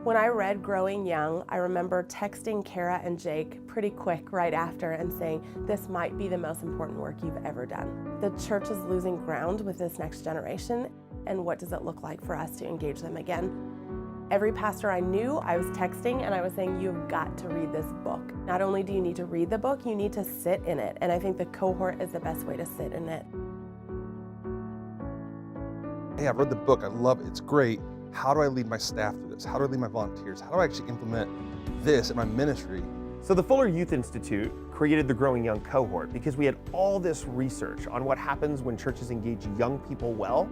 When I read Growing Young, I remember texting Kara and Jake pretty quick right after and saying, this might be the most important work you've ever done. The church is losing ground with this next generation, and what does it look like for us to engage them again? Every pastor I knew, I was texting and I was saying, you've got to read this book. Not only do you need to read the book, you need to sit in it. And I think the cohort is the best way to sit in it. Hey, I've read the book, I love it, it's great. How do I lead my staff through this? How do I lead my volunteers? How do I actually implement this in my ministry? So the Fuller Youth Institute created the Growing Young Cohort because we had all this research on what happens when churches engage young people well.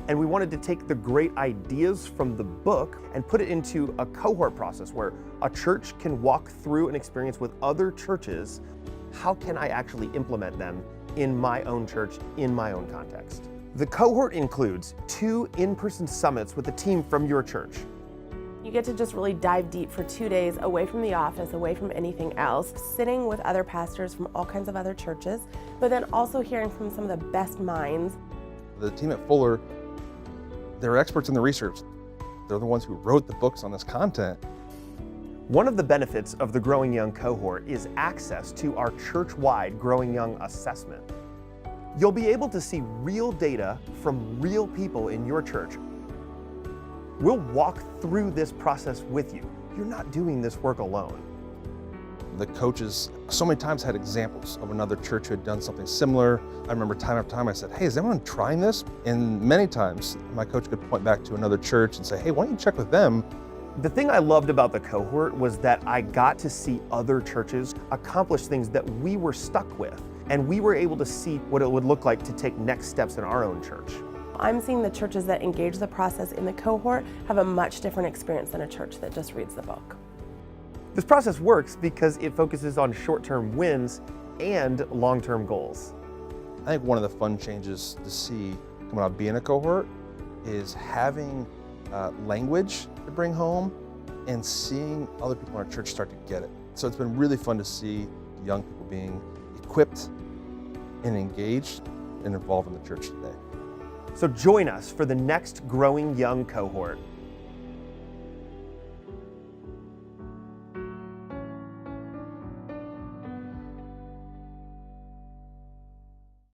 And we wanted to take the great ideas from the book and put it into a cohort process where a church can walk through an experience with other churches. How can I actually implement them in my own church, in my own context? The cohort includes 2 in-person summits with a team from your church. You get to just really dive deep for 2 days away from the office, away from anything else, sitting with other pastors from all kinds of other churches, but then also hearing from some of the best minds. The team at Fuller, they're experts in the research. They're the ones who wrote the books on this content. One of the benefits of the Growing Young Cohort is access to our church-wide Growing Young assessment. You'll be able to see real data from real people in your church. We'll walk through this process with you. You're not doing this work alone. The coaches so many times had examples of another church who had done something similar. I remember time after time I said, hey, is anyone trying this? And many times my coach could point back to another church and say, hey, why don't you check with them? The thing I loved about the cohort was that I got to see other churches accomplish things that we were stuck with. And we were able to see what it would look like to take next steps in our own church. I'm seeing the churches that engage the process in the cohort have a much different experience than a church that just reads the book. This process works because it focuses on short-term wins and long-term goals. I think one of the fun changes to see coming out of being a cohort is having language to bring home and seeing other people in our church start to get it. So it's been really fun to see young people being equipped and engaged and involved in the church today. So join us for the next Growing Young Cohort.